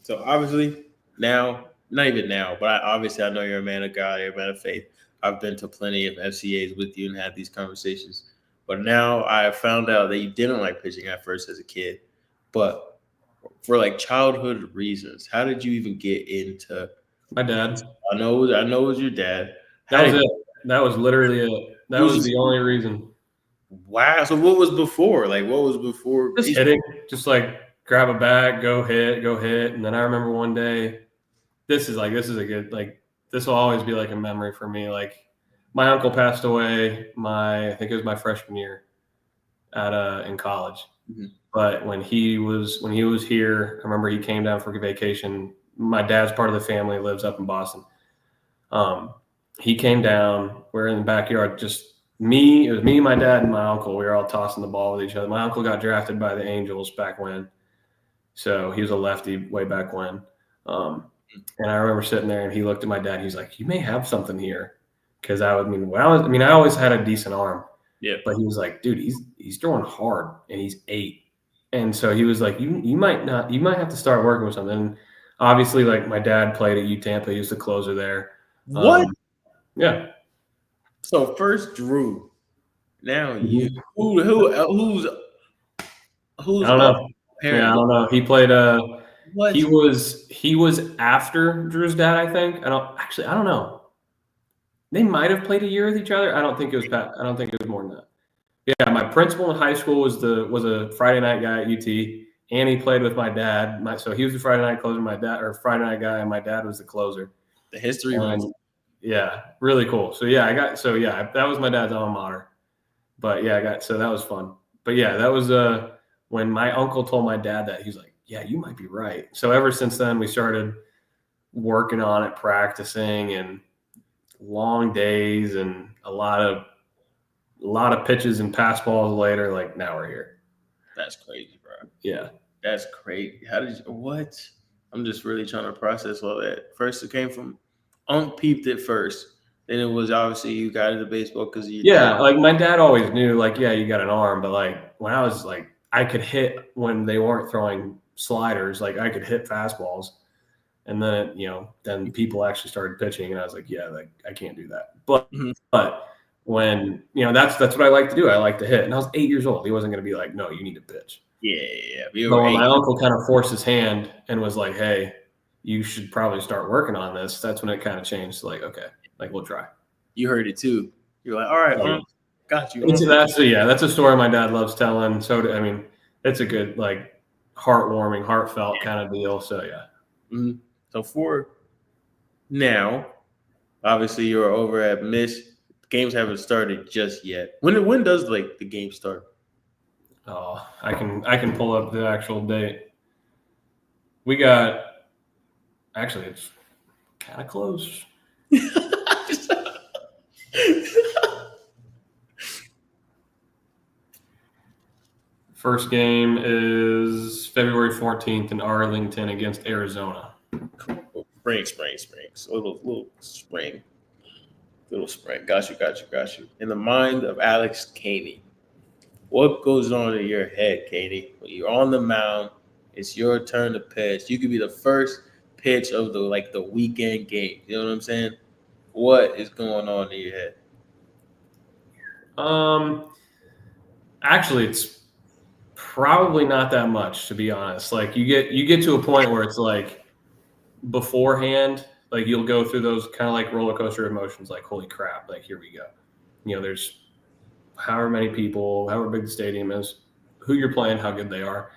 So obviously now, not even now, but I know you're a man of God, you're a man of faith. I've been to plenty of FCAs with you and had these conversations. But now I found out that you didn't like pitching at first as a kid. But for like childhood reasons, how did you even get into my dad? I know it was your dad. That was it. That was literally it. That was the only reason. Wow. So what was before? Like what was before? Just hitting. Just like grab a bat, go hit. And then I remember one day, this is a good, like, this will always be like a memory for me. Like my uncle passed away I think it was my freshman year in college. Mm-hmm. But when he was here, I remember he came down for vacation. My dad's part of the family, lives up in Boston. He came down, we're in the backyard, just me, it was me, my dad, and my uncle. We were all tossing the ball with each other. My uncle got drafted by the Angels back when. So he was a lefty way back when. And I remember sitting there and he looked at my dad. He's like, you may have something here. Because I always had a decent arm. Yeah. But he was like, dude, he's throwing hard and he's 8. And so he was like, you might have to start working with something. And obviously, like my dad played at UTampa. He was the closer there. What? Yeah. So first Drew, now you. Mhm. Who's I don't know. parent? Yeah, I don't know. He played. What? He was after Drew's dad. I think. I don't know. They might have played a year with each other. I don't think it was Pat. I don't think it was more than that. Yeah, my principal in high school was a Friday night guy at UT, and he played with my dad. So he was the Friday night closer. My dad, or Friday night guy, and my dad was the closer. The history runs. Yeah, really cool. So that was my dad's alma mater. But yeah, that was fun. But yeah, that was when my uncle told my dad that, he was like, "Yeah, you might be right." So ever since then, we started working on it, practicing, and long days, and a lot of pitches and pass balls later. Like, now we're here. That's crazy, bro. Yeah, That's crazy. How did you? What? I'm just really trying to process all that. First, it came from Unc peeped it first. Then it was obviously you got into baseball because you. yeah. Like, my dad always knew, like, yeah, you got an arm, but like when I was like, I could hit when they weren't throwing sliders. Like, I could hit fastballs. And then, then people actually started pitching, and I was like, yeah, like, I can't do that. But when, that's what I like to do. I like to hit. And I was 8 years old. He wasn't going to be like, no, you need to pitch. Yeah. But when my uncle kind of forced his hand and was like, hey, you should probably start working on this, that's when it kind of changed. Like, okay, like, we'll try. You heard it too. You're like, all right, got you. That's a story my dad loves telling. So, I mean, it's a good, like, heartwarming, heartfelt kind of deal. So, yeah. Mm-hmm. So for now, obviously you're over at Miss. Games haven't started just yet. When does like the game start? Oh, I can pull up the actual date. We got, actually, it's kind of close. First game is February 14th in Arlington against Arizona. Spring. Little spring. Little spring. Got you. In the mind of Alex Canney, what goes on in your head, Canney, when you're on the mound? It's your turn to pitch. You could be the first pitch of the weekend game. You know what I'm saying? What is going on in your head? Actually, it's probably not that much, to be honest. Like, you get to a point where it's like, beforehand, like, you'll go through those kind of like roller coaster emotions, like, holy crap, like, here we go. There's however many people, however big the stadium is, who you're playing, how good they are.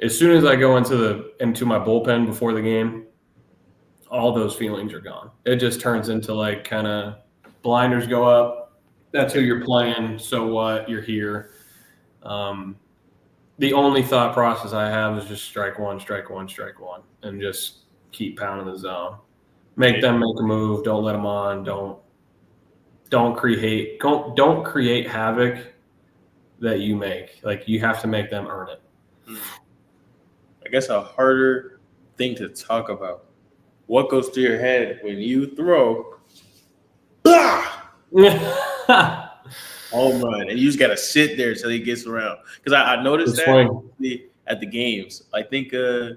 As soon as I go into my bullpen before the game, all those feelings are gone. It just turns into, like, kind of blinders go up. That's who you're playing. So what? You're here. The only thought process I have is just strike one, and just keep pounding the zone. Make them make a move. Don't let them on. Don't create havoc that you make. Like, you have to make them earn it. I guess a harder thing to talk about. What goes through your head when you throw home run and you just gotta sit there until he gets around? Because I noticed that at the games. I think I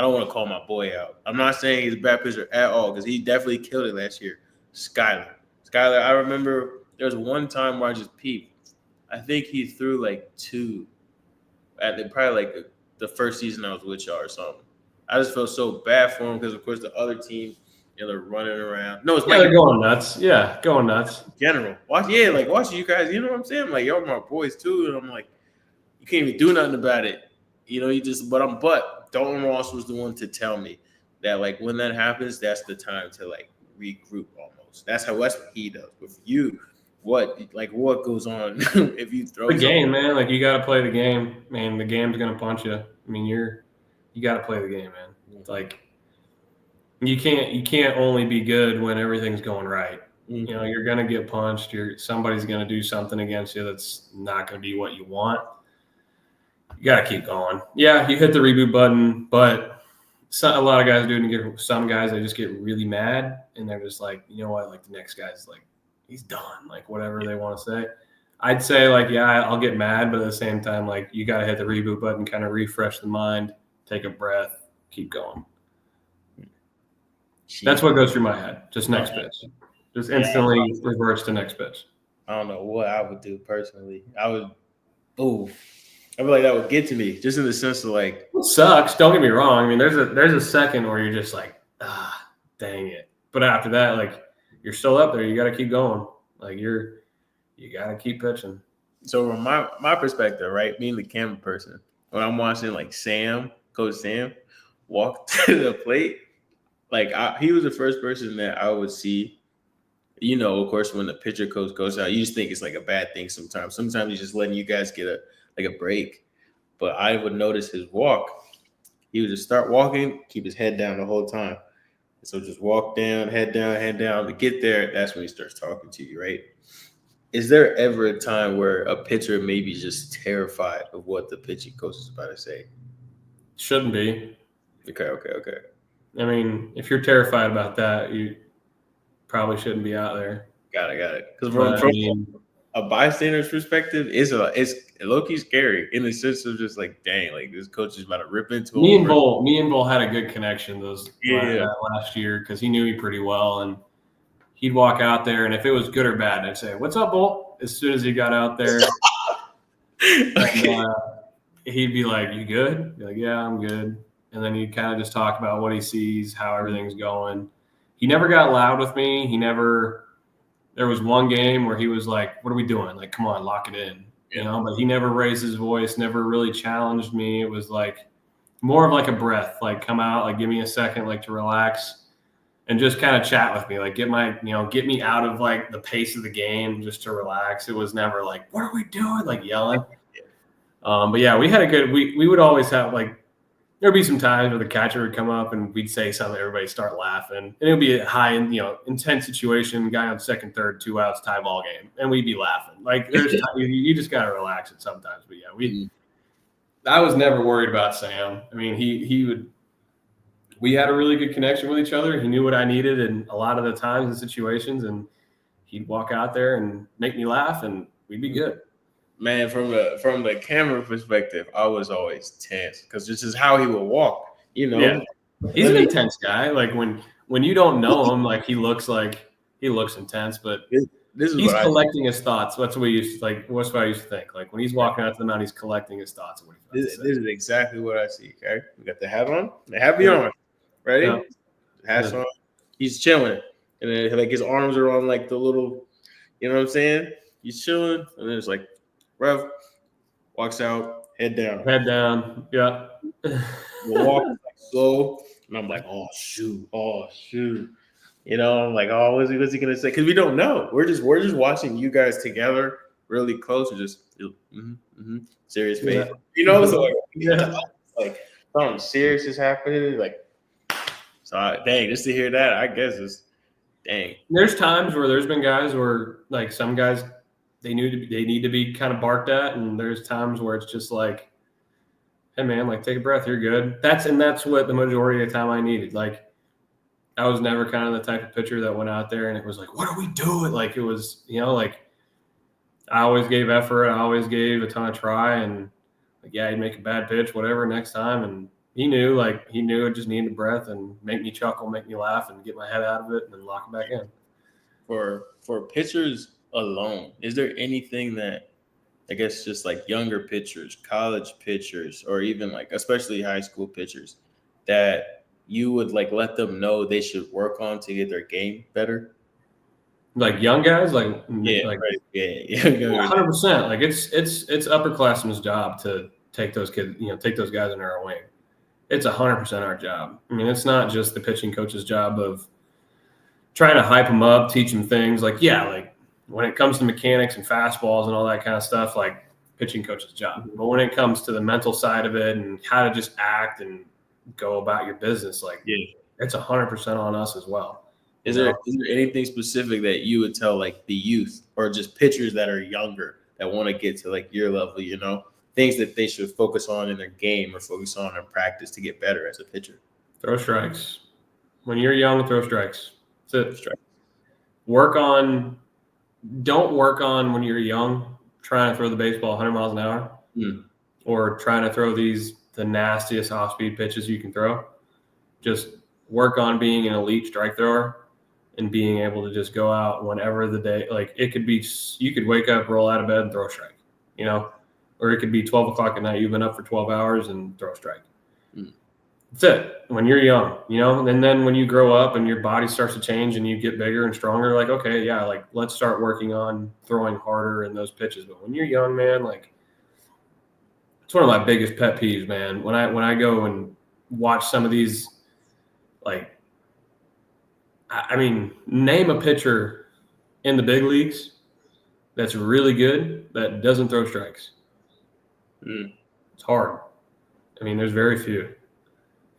don't want to call my boy out. I'm not saying he's a bad pitcher at all because he definitely killed it last year. Skyler, I remember there was one time where I just peeped. I think he threw like two probably like the first season I was with y'all or something. I just felt so bad for him because, of course, the other team, they're running around. No, they're going nuts. Yeah, going nuts. General, watching you guys. You know what I'm saying? Like, y'all my boys too, and I'm like, you can't even do nothing about it. But Dalton Ross was the one to tell me that, like, when that happens, that's the time to, like, regroup almost. That's what he does. But for you, what goes on if you throw the game, man? Like, you got to play the game, man. The game's gonna punch you. I mean, you got to play the game, man. It's like, you can't only be good when everything's going right. Mm-hmm. You're gonna get punched. Somebody's gonna do something against you that's not gonna be what you want. You got to keep going. Yeah, you hit the reboot button, but a lot of guys do, and some guys, they just get really mad, and they're just like, you know what, like, the next guy's like, he's done, like, whatever they want to say. I'd say, like, yeah, I'll get mad, but at the same time, like, you got to hit the reboot button, kind of refresh the mind, take a breath, keep going. That's what goes through my head. Just next pitch. Just instantly reverse to next pitch. I don't know what I would do personally. I feel like that would get to me, just in the sense of like, it sucks. Don't get me wrong. I mean, there's a second where you're just like, dang it. But after that, like, you're still up there. You got to keep going. Like you got to keep pitching. So from my perspective, right, being the camera person, when I'm watching like Coach Sam, walk to the plate, like he was the first person that I would see. You know, of course, when the pitcher coach goes out, you just think it's like a bad thing sometimes. Sometimes he's just letting you guys get a break. But I would notice his walk. He would just start walking, keep his head down the whole time. So just walk down, head down. To get there, that's when he starts talking to you, right? Is there ever a time where a pitcher may be just terrified of what the pitching coach is about to say? Shouldn't be. Okay. I mean, if you're terrified about that, you probably shouldn't be out there. Got it. Because from a bystander's perspective, it's low-key scary in the sense of just like, dang, like this coach is about to rip into him. Me and Bull had a good connection last year because he knew me pretty well, and he'd walk out there, and if it was good or bad, I'd say, "What's up, Bull?" As soon as he got out there, okay. And, he'd be like, "You good?" Be like, "Yeah, I'm good." And then he'd kind of just talk about what he sees, how everything's going. He never got loud with me. There was one game where he was like, "What are we doing? Like, come on, lock it in." You know, but he never raised his voice, never really challenged me. It was like more of like a breath, like come out, like give me a second, like to relax and just kind of chat with me, like get me out of like the pace of the game just to relax. It was never like, "What are we doing?" Like yelling. But yeah, we had we would always have like, there'd be some times where the catcher would come up and we'd say something, everybody start laughing, and it would be a high, intense situation, guy on second, third, 2 outs, tie ball game, and we'd be laughing. Like you just gotta relax it sometimes. But yeah, I was never worried about Sam. I mean, we had a really good connection with each other. He knew what I needed in a lot of the times and situations, and he'd walk out there and make me laugh, and we'd be good. Man, from the camera perspective, I was always tense because this is how he would walk. Yeah. He's an intense guy. Like when you don't know him, like he looks intense, but he's collecting his thoughts. That's what What's what I used to think. Like when he's walking out to the mound, he's collecting his thoughts. This is exactly what I see. Okay, we got the hat on. The hat on. Ready? Yeah. Hat's on. He's chilling, and then like his arms are on like the little, you know what I'm saying? He's chilling, and then it's like, Rev walks out, head down. Yeah. We'll walk like slow, and I'm like, oh shoot. You know, I'm like, oh, what's he gonna say? Because we don't know. We're just watching you guys together, really close, and just serious face. Yeah. You know, so like something serious is happening. Like, so dang, just to hear that, I guess it's dang. There's times where there's been guys where like some guys they need to be kind of barked at, and there's times where it's just like, hey man, like take a breath, you're good. That's what the majority of the time I needed. Like I was never kind of the type of pitcher that went out there and it was like, what are we doing? Like it was, like I always gave effort, I always gave a ton of try, and like he'd make a bad pitch, whatever, next time, and he knew it just needed a breath and make me chuckle, make me laugh, and get my head out of it, and then lock it back in. For pitchers alone, is there anything that I guess just like younger pitchers, college pitchers, or even like especially high school pitchers that you would like let them know they should work on to get their game better? Like young guys, right. Yeah, 100%. Like it's upperclassmen's job to take those kids, take those guys under our wing. It's 100% our job. I mean, it's not just the pitching coach's job of trying to hype them up, teach them things. Like when it comes to mechanics and fastballs and all that kind of stuff, like pitching coach's job. But when it comes to the mental side of it and how to just act and go about your business, it's 100% on us as well. Is there anything specific that you would tell like the youth or just pitchers that are younger that want to get to like your level, things that they should focus on in their game or focus on in practice to get better as a pitcher? Throw strikes. When you're young, throw strikes. That's it. Strike. Don't work on when you're young trying to throw the baseball 100 miles an hour or trying to throw the nastiest off-speed pitches you can throw. Just work on being an elite strike thrower and being able to just go out whenever the day, like it could be, you could wake up, roll out of bed and throw a strike, you know, or it could be 12 o'clock at night. You've been up for 12 hours and throw a strike. That's it. When you're young, you know, and then when you grow up and your body starts to change and you get bigger and stronger, like, okay, yeah, like let's start working on throwing harder in those pitches. But when you're young, man, like it's one of my biggest pet peeves, man. When I go and watch some of these, like, I mean, name a pitcher in the big leagues that's really good that doesn't throw strikes. It's hard. I mean, there's very few.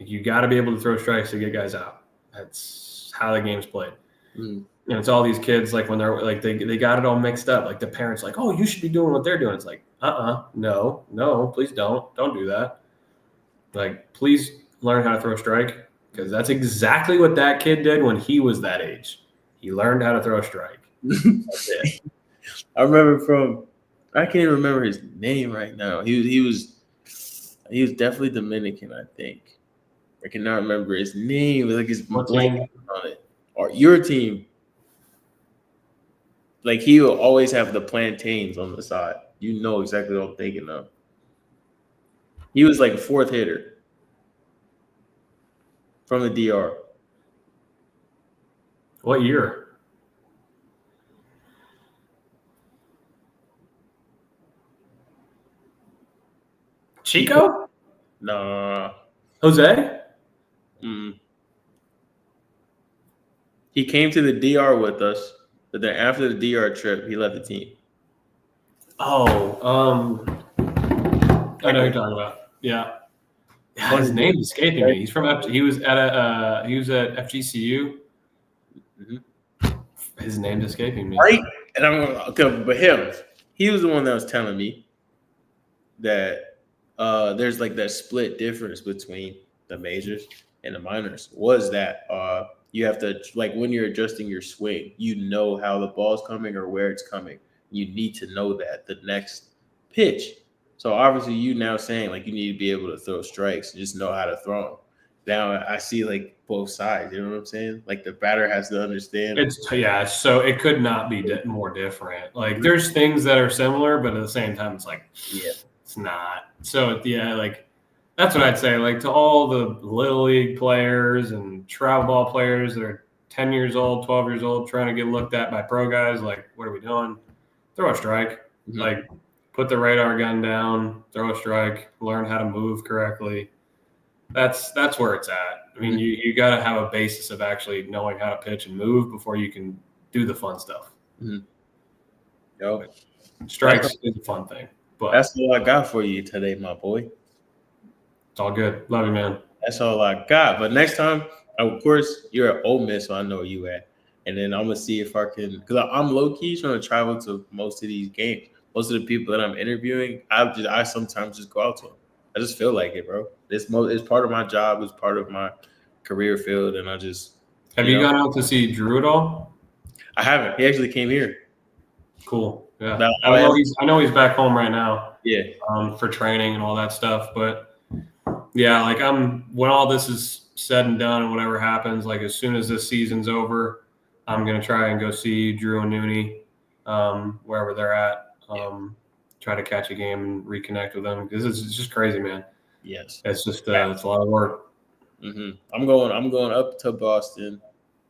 You got to be able to throw strikes to get guys out. That's how the game's played. And it's all these kids, like when they're like, they got it all mixed up. Like the parents like, oh, you should be doing what they're doing. It's like, no, please don't do that. Like, please learn how to throw a strike, because that's exactly what that kid did when he was that age. He learned how to throw a strike. That's it. I remember I can't even remember his name right now. He was definitely Dominican, I think. I cannot remember his name. It was like his blank on it. Or your team. Like he will always have the plantains on the side. You know exactly what I'm thinking of. He was like a fourth hitter from the DR. What year? Chico? Nah. Jose? He came to the DR with us, but then after the DR trip, he left the team. Oh, I know who you're talking about. Yeah. His name's escaping me. He's from he was at FGCU. His name's escaping me. Right? And but he was the one that was telling me that there's like that split difference between the majors and the minors. Was that you have to, like, when you're adjusting your swing, you know how the ball's coming or where it's coming. You need to know that the next pitch. So obviously you now saying like you need to be able to throw strikes, just know how to throw them. Now I see like both sides. You know what I'm saying? Like the batter has to understand. So it could not be more different. Like there's things that are similar, but at the same time, it's like, it's not. So like that's what I'd say. Like to all the little league players and travel ball players that are 10 years old, 12 years old, trying to get looked at by pro guys. Like, what are we doing? Throw a strike. Like, put the radar gun down, throw a strike, learn how to move correctly. That's where it's at. I mean, you got to have a basis of actually knowing how to pitch and move before you can do the fun stuff. Strikes is a fun thing. But that's all I got for you today, my boy. It's all good. Love you, man. That's all I got. But next time, of course, you're at Ole Miss, so I know where you at. And then I'm going to see if I can, because I'm low-key trying to travel to most of these games. Most of the people that I'm interviewing, I sometimes just go out to them. I just feel like it, bro. It's part of my job. It's part of my career field, and I just have you gone out to see Drew at all? I haven't. He actually came here. Cool. Yeah. I know he's back home right now. Yeah. For training and all that stuff, but yeah, like when all this is said and done and whatever happens, like as soon as this season's over, I'm gonna try and go see Drew and Nooney, wherever they're at. Try to catch a game and reconnect with them, because it's just crazy, man. Yes, it's just it's a lot of work. I'm going up to Boston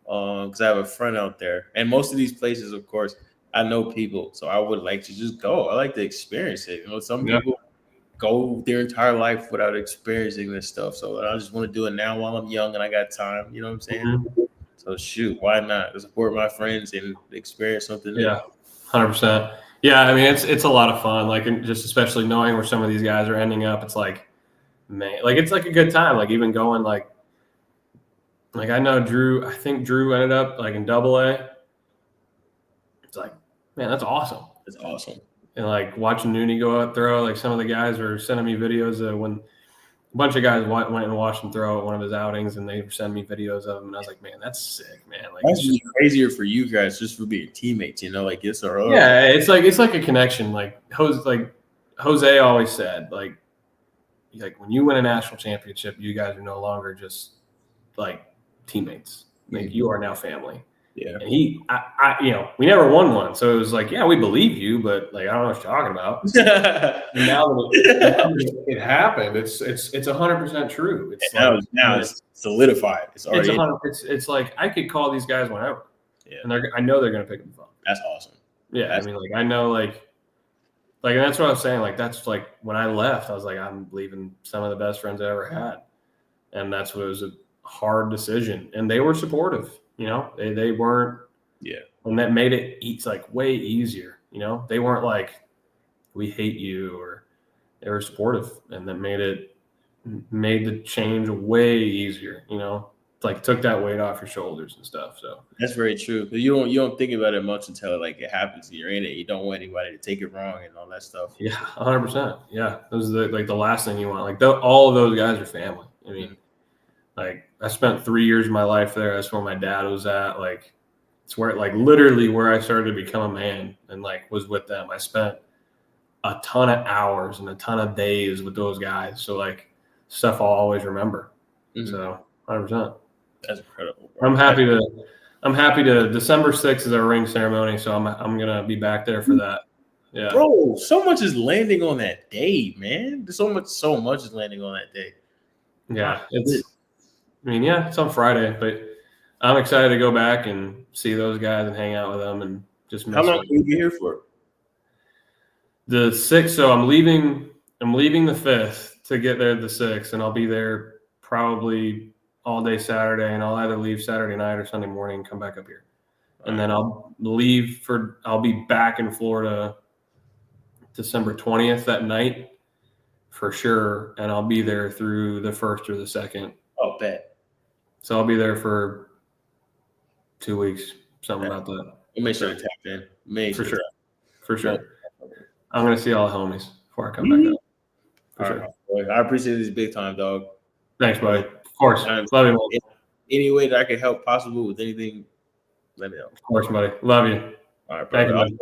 because I have a friend out there, and most of these places, of course, I know people, so I would like to just go. I like to experience it. You know, some people go their entire life without experiencing this stuff, so I just want to do it now while I'm young and I got time. You know what I'm saying? So shoot, why not support my friends and experience something new? Yeah, 100%. Yeah, I mean it's a lot of fun. Like, and just especially knowing where some of these guys are ending up, it's like, man, like it's like a good time. Like even going like I know Drew. I think Drew ended up like in AA. It's like, man, that's awesome. It's awesome. And like watching Nooney go out throw, like some of the guys were sending me videos of when a bunch of guys went and watched him throw at one of his outings, and they were sending me videos of him, and I was like, man, that's sick, man. Like that's just crazier for you guys, just for being teammates, you know, like it's it's like a connection. Like Jose always said, like when you win a national championship, you guys are no longer just like teammates. Like you are now family. Yeah. And we never won one. So it was like, yeah, we believe you, but like, I don't know what you're talking about. And now that it happened, it's 100% true. It's now it's solidified. It's already. It's like I could call these guys whenever. Yeah. And I know they're going to pick up the phone. That's awesome. Yeah. I mean, like, I know, like, and that's what I was saying. Like, that's like when I left, I was like, I'm leaving some of the best friends I ever had. And that's what it was a hard decision. And they were supportive, they weren't. Yeah. And that made it like way easier. They weren't like, we hate you, or they were supportive. And that made the change way easier, like took that weight off your shoulders and stuff. So that's very true. Because you don't think about it much until like it happens. You're in it. You don't want anybody to take it wrong and all that stuff. Yeah, 100%. Yeah, those are the last thing you want. Like all of those guys are family. I mean, like I spent 3 years of my life there. That's where my dad was at. Like it's where like literally where I started to become a man and like was with them. I spent a ton of hours and a ton of days with those guys. So like stuff I'll always remember. Mm-hmm. So 100%. That's incredible, bro. I'm happy to December 6th is our ring ceremony, so I'm gonna be back there for that. Yeah. Bro, so much is landing on that day, man. There's so much is landing on that day. Yeah, it's on Friday, but I'm excited to go back and see those guys and hang out with them and just how long will you be here for? The 6th, so I'm leaving the 5th to get there the 6th, and I'll be there probably all day Saturday, and I'll either leave Saturday night or Sunday morning and come back up here. And then I'll be back in Florida December 20th that night for sure. And I'll be there through the 1st or the 2nd. Oh, bet. So I'll be there for 2 weeks, something about that. We'll make sure to tap in. For sure. I'm going to see all the homies before I come back up. For sure. I appreciate this big time, dog. Thanks, buddy. Of course. Love you, man. Any way that I can help possible with anything, let me know. Of course, buddy. Love you. All right, thank you, buddy.